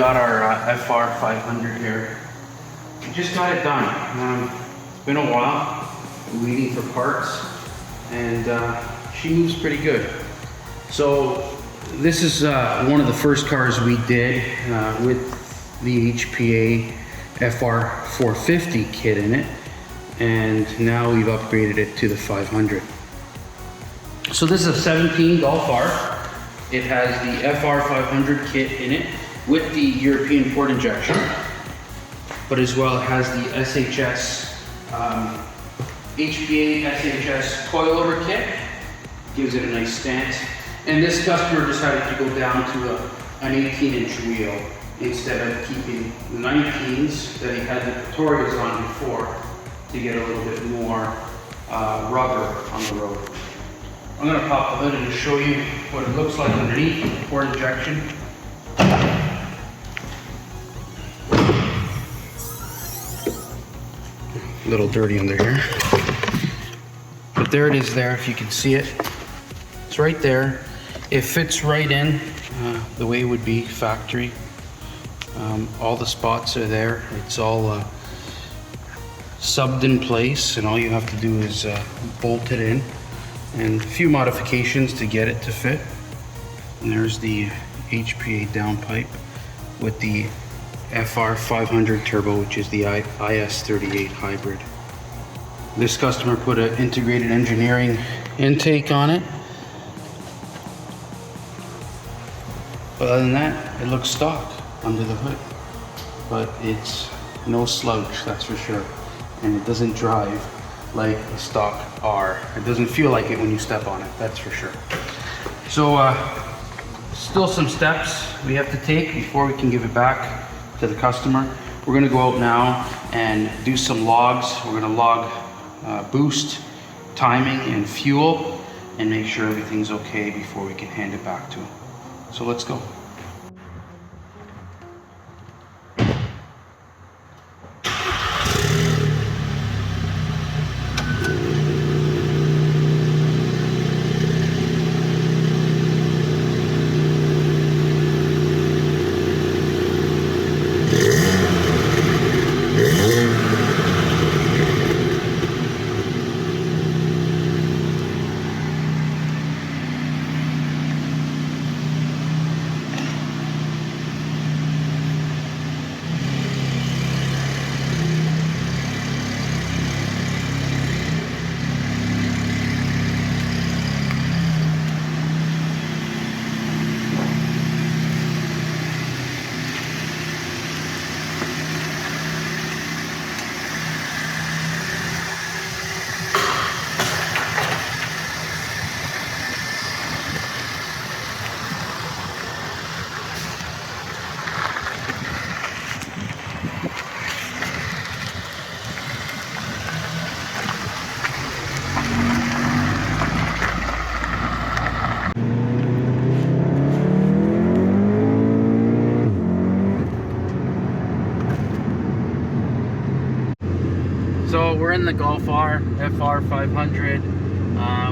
got our FR500 here. We just got it done. It's been a while, waiting for parts, and she moves pretty good. So this is one of the first cars we did with the HPA FR450 kit in it, and now we've upgraded it to the 500. So this is a 17 Golf R. It has the FR500 kit in it with the European port injection, but as well it has the SHS, HPA SHS coilover kit. Gives it a nice stance. And this customer decided to go down to an 18-inch wheel instead of keeping the 19s that he had the Pretorias on before, to get a little bit more rubber on the road. I'm going to pop the hood and show you what it looks like underneath the port injection. A little dirty under here, but there it is there, if you can see it. It's right there. It fits right in the way it would be factory. All the spots are there. It's all subbed in place, and all you have to do is bolt it in, and a few modifications to get it to fit. And there's the HPA downpipe with the FR500 turbo, which is the IS38 hybrid. This customer put an integrated engineering intake on it. But other than that, it looks stock under the hood. But it's no slouch, that's for sure. And it doesn't drive like a stock R. It doesn't feel like it when you step on it, that's for sure. So still some steps we have to take before we can give it back to the customer. We're gonna go out now and do some logs. We're gonna log boost, timing, and fuel, and make sure everything's okay before we can hand it back to him. So let's go. So we're in the Golf R FR500.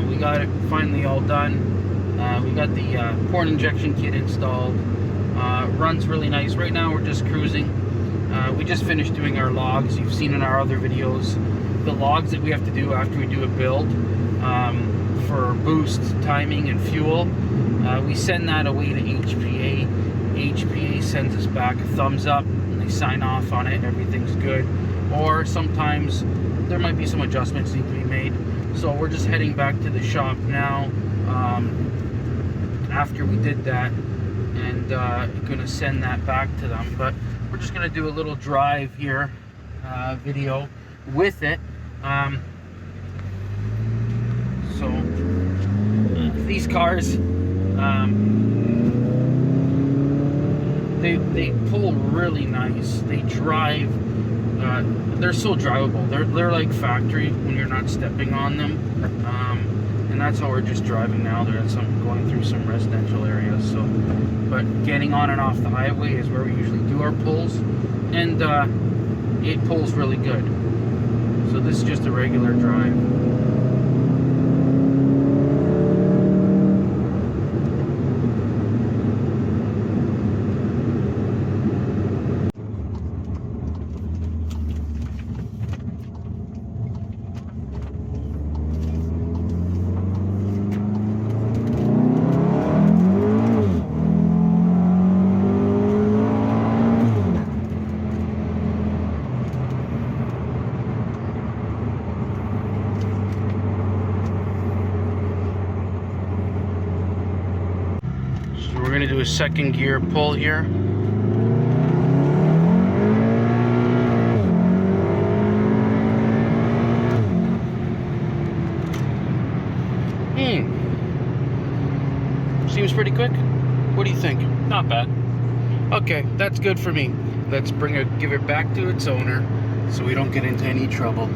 We got it finally all done. We got the port injection kit installed. Runs really nice. Right now we're just cruising. We just finished doing our logs. You've seen in our other videos the logs that we have to do after we do a build for boost, timing, and fuel. We send that away to HPA. HPA sends us back a thumbs up, and they sign off on it. Everything's good. Or sometimes there might be some adjustments need to be made. So we're just heading back to the shop now after we did that, and gonna send that back to them. But we're just gonna do a little drive here video with it. So these cars, they pull really nice. They drive. They're so drivable. They're like factory when you're not stepping on them, and that's how we're just driving now. They're going through some residential areas. So, but getting on and off the highway is where we usually do our pulls, and it pulls really good. So this is just a regular drive. So we're going to do a second gear pull here. Seems pretty quick. What do you think? Not bad. Okay, that's good for me. Let's give it back to its owner so we don't get into any trouble.